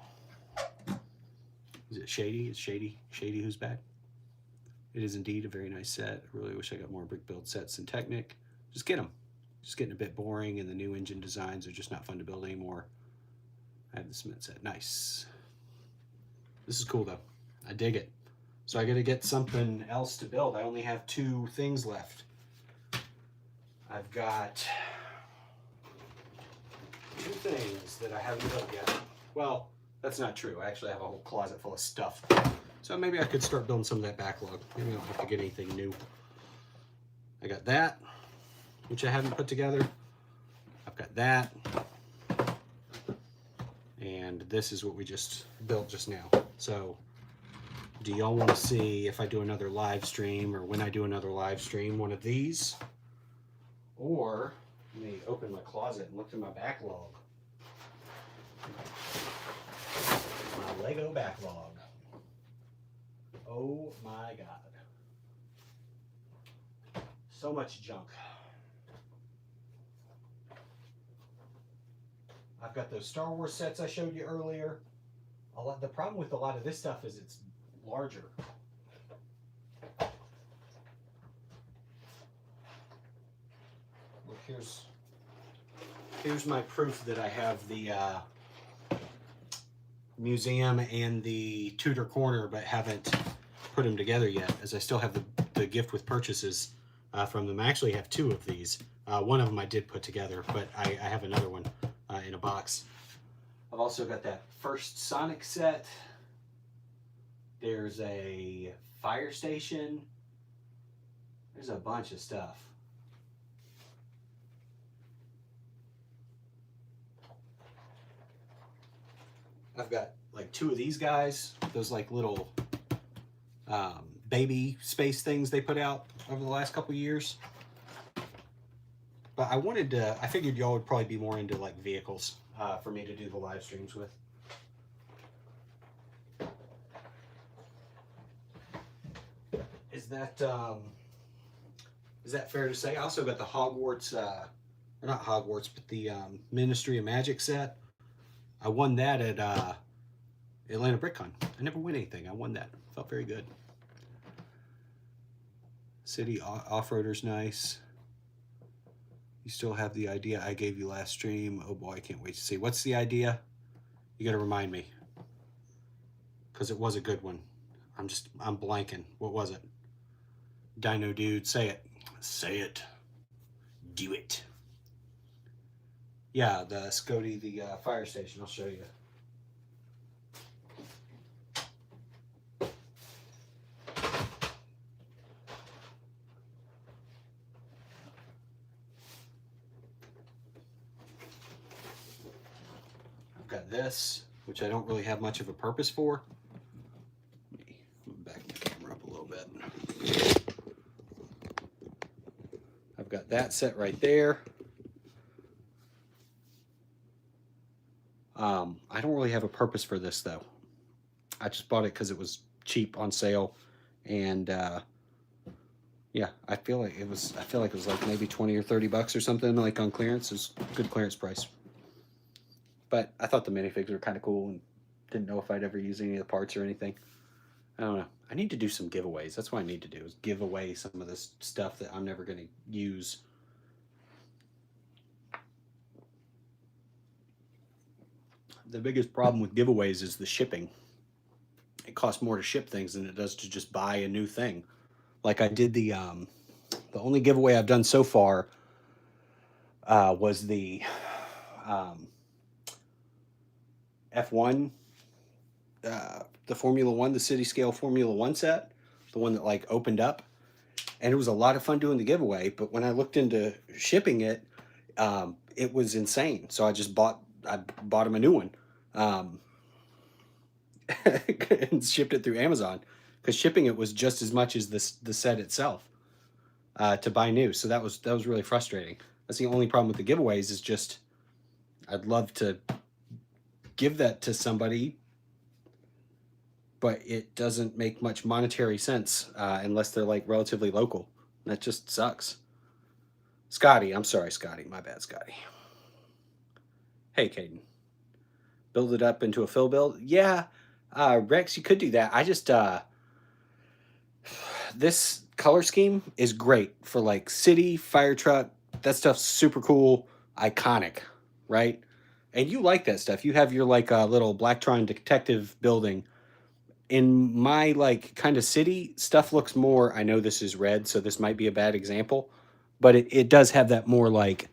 [SPEAKER 1] Is it Shady? It's Shady who's back. It is indeed a very nice set. I really wish I got more brick build sets in Technic. Just get them. Just getting a bit boring, and the new engine designs are just not fun to build anymore. I have the cement set. Nice. This is cool, though. I dig it. So I got to get something else to build. I only have 2 things left. I've got 2 things that I haven't built yet. Well, that's not true. I actually have a whole closet full of stuff. So maybe I could start building some of that backlog. Maybe I don't have to get anything new. I got that, which I haven't put together. I've got that. And this is what we just built just now. So do y'all want to see if I do another live stream, or when I do another live stream, one of these? Or let me open my closet and look through my backlog. My Lego backlog. Oh my God. So much junk. I've got those Star Wars sets I showed you earlier. The problem with a lot of this stuff is it's larger. Look, here's my proof that I have the museum and the Tudor corner, but haven't put them together yet, as I still have the gift with purchases from them. I actually have 2 of these. One of them I did put together, but I have another one in a box. I've also got that first Sonic set. There's a fire station. There's a bunch of stuff. I've got like 2 of these guys, those like little baby space things they put out over the last couple years. But I figured y'all would probably be more into like vehicles for me to do the live streams with. Is that fair to say? I also got the Hogwarts, or not Hogwarts, but the Ministry of Magic set. I won that at Atlanta BrickCon. I never win anything. I won that. Felt very good. City Off-Roader's nice. You still have the idea I gave you last stream. Oh boy, I can't wait to see. What's the idea? You got to remind me, because it was a good one. I'm blanking. What was it? Dino Dude, say it. Say it. Do it. Yeah, the Scody, the fire station. I'll show you. I've got this, which I don't really have much of a purpose for. Let me back the camera up a little bit. I've got that set right there. I don't really have a purpose for this though. I just bought it because it was cheap on sale, and yeah, I feel like it was like maybe 20 or 30 bucks or something, like on clearance. It was a good clearance price. But I thought the minifigs were kind of cool, and didn't know if I'd ever use any of the parts or anything. I don't know. I need to do some giveaways. That's what I need to do, is give away some of this stuff that I'm never going to use. The biggest problem with giveaways is the shipping. It costs more to ship things than it does to just buy a new thing. Like I did the only giveaway I've done so far was the F1, the Formula One, the City Scale Formula One set, the one that like opened up, and it was a lot of fun doing the giveaway. But when I looked into shipping it, it was insane. So I bought him a new one, and shipped it through Amazon, because shipping it was just as much as the set itself to buy new. So that was really frustrating. That's the only problem with the giveaways, is just I'd love to give that to somebody, but it doesn't make much monetary sense unless they're like relatively local. That just sucks. Scotty, I'm sorry, Scotty. My bad, Scotty. Hey, Caden. Build it up into a fill build? Yeah, Rex, you could do that. I just, this color scheme is great for like city, fire truck, that stuff's super cool, iconic, right? And you like that stuff. You have your like little Blacktron detective building. In my like kind of city, stuff looks more, I know this is red, so this might be a bad example, but it does have that more like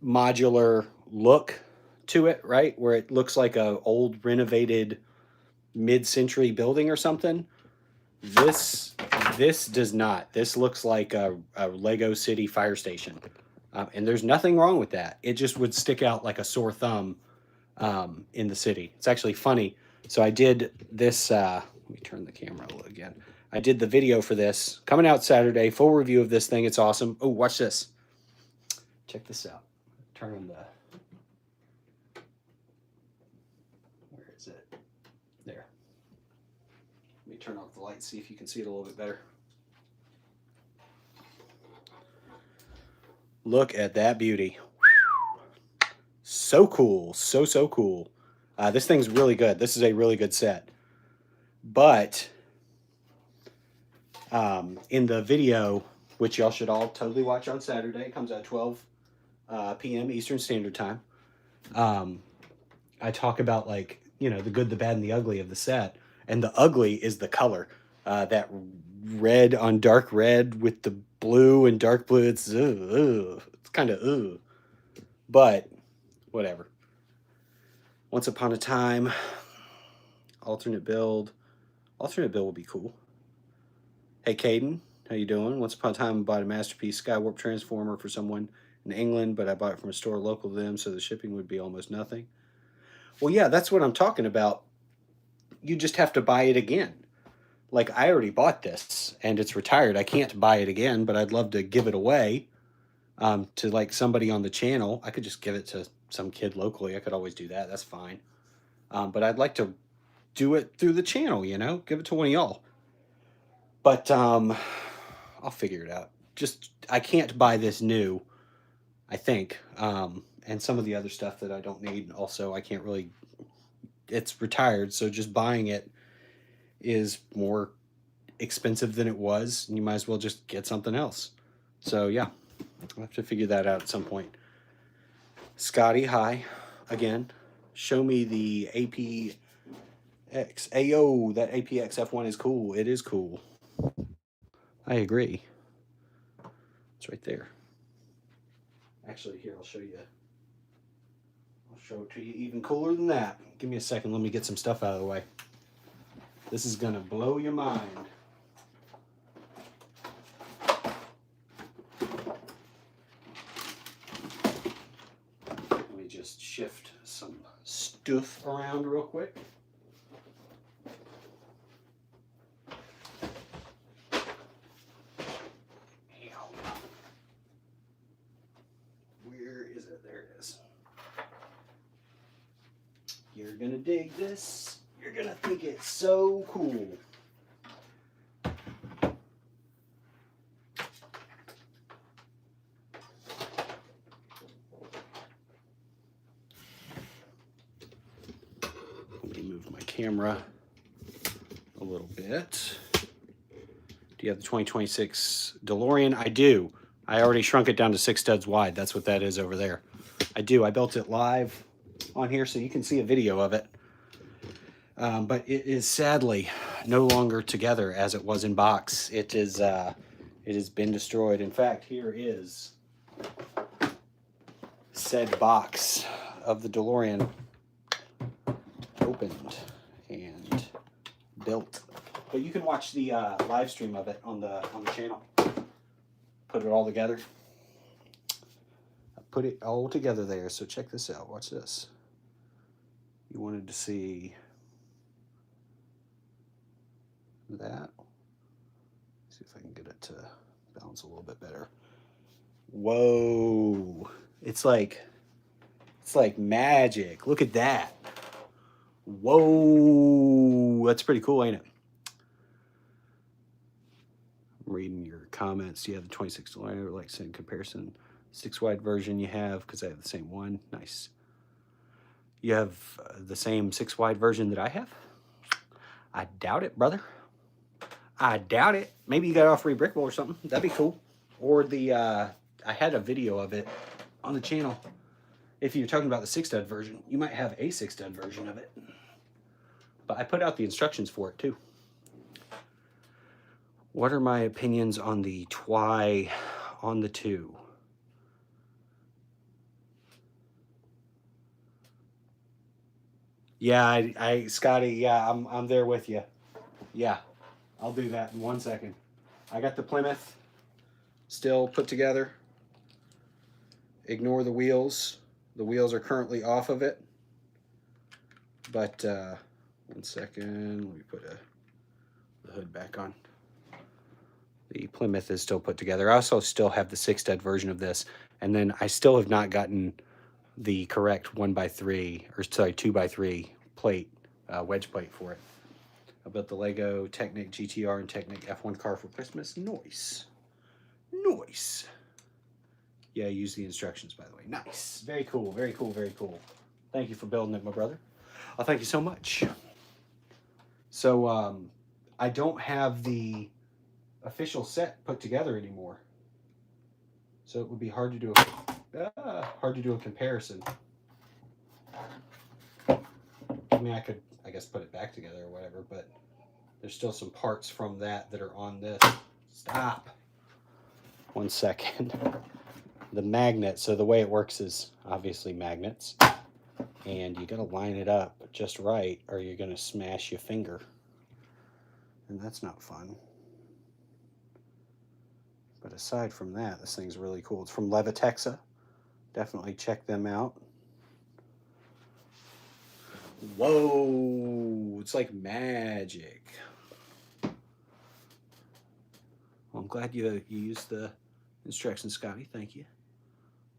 [SPEAKER 1] modular look to it, right? Where it looks like a old renovated mid-century building or something. This this does not. This looks like a Lego City fire station, and there's nothing wrong with that. It just would stick out like a sore thumb in the city. It's actually funny. So I did this. Let me turn the camera again. I did the video for this coming out Saturday. Full review of this thing. It's awesome. Oh, watch this. Check this out. Turn on the. Where is it? There. Let me turn off the light, see if you can see it a little bit better. Look at that beauty. So cool. So cool. This thing's really good. This is a really good set. But in the video, which y'all should all totally watch on Saturday, it comes out 12 p.m. Eastern Standard Time. I talk about like, you know, the good, the bad, and the ugly of the set. And the ugly is the color. That red on dark red with the blue and dark blue. It's kind of but whatever. Once upon a time, alternate build will be cool. Hey Caden, how you doing? Once upon a time I bought a Masterpiece Skywarp transformer for someone in England, but I bought it from a store local to them, so the shipping would be almost nothing. Well, yeah, that's what I'm talking about. You just have to buy it again. Like, I already bought this, and it's retired. I can't buy it again, but I'd love to give it away to, like, somebody on the channel. I could just give it to some kid locally. I could always do that. That's fine. But I'd like to do it through the channel, you know? Give it to one of y'all. But I'll figure it out. Just, I can't buy this new, I think. And some of the other stuff that I don't need also, I can't really... It's retired, so just buying it is more expensive than it was, and you might as well just get something else. So yeah, I'll have to figure that out at some point. Scotty, hi again. Show me the APX. Ayo, that APX F1 is cool. It is cool. I agree. It's right there. Actually, here, I'll show you. I'll show it to you even cooler than that. Give me a second. Let me get some stuff out of the way. This is gonna blow your mind. Let me just shift some stuff around real quick. Where is it? There it is. You're gonna dig this. You're gonna think it's so cool. Let me move my camera a little bit. Do you have the 2026 DeLorean? I do. I already shrunk it down to 6 studs wide. That's what that is over there. I do. I built it live on here so you can see a video of it. But it is sadly no longer together as it was in box. It has been destroyed. In fact, here is said box of the DeLorean opened and built. But you can watch the live stream of it on the channel. Put it all together. I put it all together there. So check this out. Watch this. You wanted to see that. See if I can get it to balance a little bit better. Whoa. It's like magic. Look at that. Whoa. That's pretty cool, ain't it? I'm reading your comments. Do you have the 26 DeLorean? Like saying comparison. 6 wide version you have, because I have the same one. Nice. You have the same 6 wide version that I have? I doubt it, brother. I doubt it. Maybe you got it off Free Brickable or something. That'd be cool. Or the, I I had a video of it on the channel. If you're talking about the 6-stud version, you might have a 6-stud version of it. But I put out the instructions for it too. What are my opinions on the Twi on the 2? Yeah, Scotty, yeah, I'm there with you. Yeah, I'll do that in 1 second. I got the Plymouth still put together. Ignore the wheels. The wheels are currently off of it. But 1 second, let me put the hood back on. The Plymouth is still put together. I also still have the 6-stud version of this, and then I still have not gotten the correct 1x3, or sorry, 2x3 plate, wedge plate for it. I built the Lego Technic GTR and Technic F1 car for Christmas. Nice. Nice. Yeah, use the instructions, by the way. Nice. Very cool, very cool, very cool. Thank you for building it, my brother. Oh, thank you so much. So, I don't have the official set put together anymore. So it would be hard to do a comparison. I mean, I could, I guess, put it back together or whatever, but there's still some parts from that are on this. Stop. 1 second. The magnet, so the way it works is obviously magnets. And you gotta line it up just right or you're gonna smash your finger. And that's not fun. But aside from that, this thing's really cool. It's from Levitexa. Definitely check them out. Whoa, it's like magic. Well, I'm glad you used the instructions, Scotty. Thank you.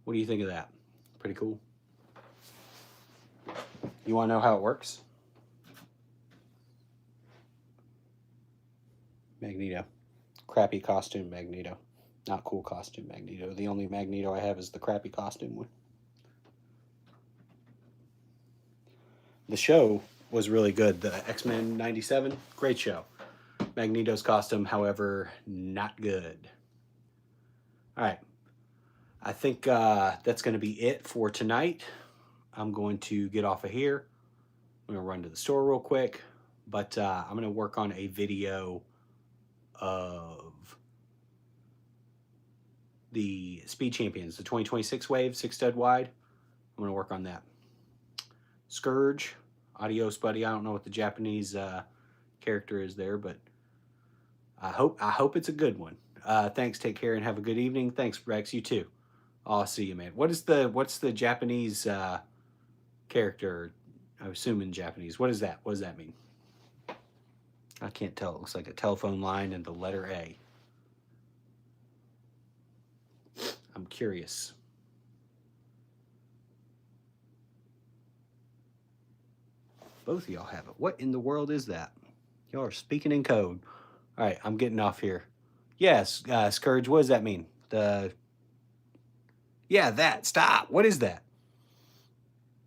[SPEAKER 1] What do you think of that? Pretty cool. You want to know how it works? Magneto. Crappy costume Magneto. Not cool costume Magneto. The only Magneto I have is the crappy costume one. The show was really good. The X-Men 97, great show. Magneto's costume, however, not good. All right. I think that's going to be it for tonight. I'm going to get off of here. I'm going to run to the store real quick. But I'm going to work on a video of the Speed Champions, the 2026 wave, 6-stud wide. I'm going to work on that. Scourge, adios, buddy. I don't know what the Japanese character is there, but I hope it's a good one. Thanks, take care, and have a good evening. Thanks, Rex. You too. I'll see you, man. What's the Japanese character? I assume in Japanese. What is that? What does that mean? I can't tell. It looks like a telephone line and the letter A. I'm curious. Both of y'all have it. What in the world is that? Y'all are speaking in code. All right, I'm getting off here. Yes, Scourge, what does that mean? Yeah, that. Stop. What is that?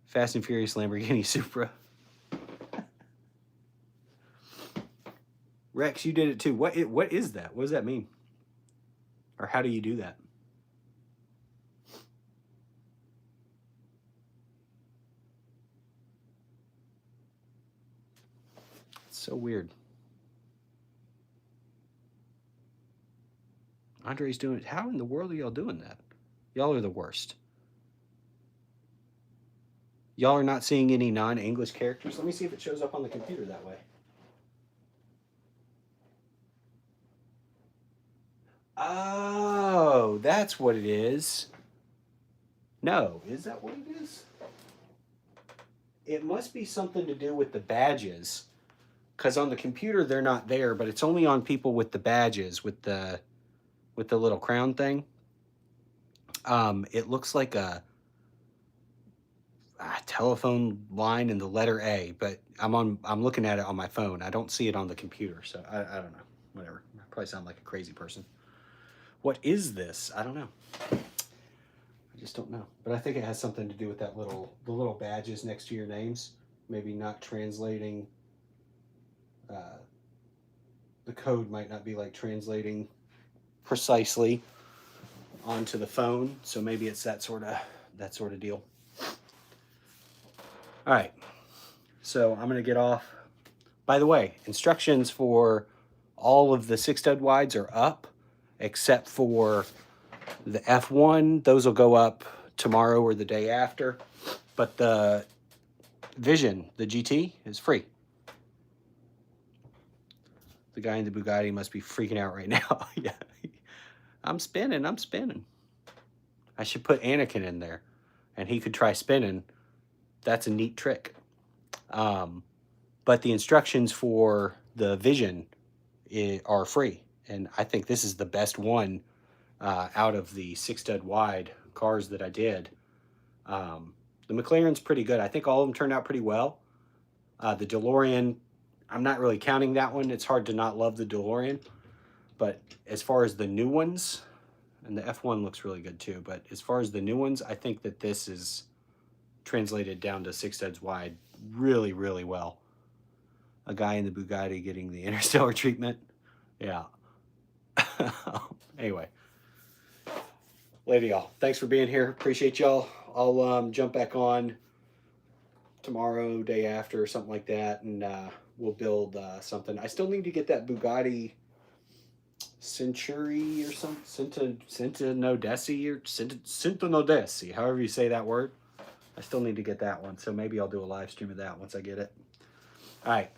[SPEAKER 1] Fast and Furious Lamborghini Supra. Rex, you did it too. What is that? What does that mean? Or how do you do that? It's so weird. Andre's doing it. How in the world are y'all doing that? Y'all are the worst. Y'all are not seeing any non-English characters. Let me see if it shows up on the computer that way. Oh, that's what it is. No, is that what it is? It must be something to do with the badges. Because on the computer, they're not there, but it's only on people with the badges, with the little crown thing. It looks like a telephone line and the letter A, but I'm looking at it on my phone. I don't see it on the computer, so I don't know. Whatever. I probably sound like a crazy person. What is this? I don't know. I just don't know. But I think it has something to do with that the little badges next to your names. Maybe not translating. The code might not be like translating precisely. onto the phone. So maybe it's that sort of deal. All right. So I'm going to get off. By the way, instructions for all of the 6-stud wides are up, except for the F1. Those will go up tomorrow or the day after. But the Vision, the GT, is free. The guy in the Bugatti must be freaking out right now. Yeah, I'm spinning. I should put Anakin in there, and he could try spinning. That's a neat trick. But the instructions for the Vision are free, and I think this is the best one out of the 6-stud wide cars that I did. The McLaren's pretty good. I think all of them turned out pretty well. The DeLorean, I'm not really counting that one. It's hard to not love the DeLorean. But as far as the new ones, and the F1 looks really good too, but as far as the new ones, I think that this is translated down to 6-studs wide really, really well. A guy in the Bugatti getting the interstellar treatment. Yeah. Anyway. Later, y'all. Thanks for being here. Appreciate y'all. I'll jump back on tomorrow, day after, or something like that, and we'll build something. I still need to get that Bugatti Century or something, Centonodesi, however you say that word. I still need to get that one, so maybe I'll do a live stream of that once I get it. All right.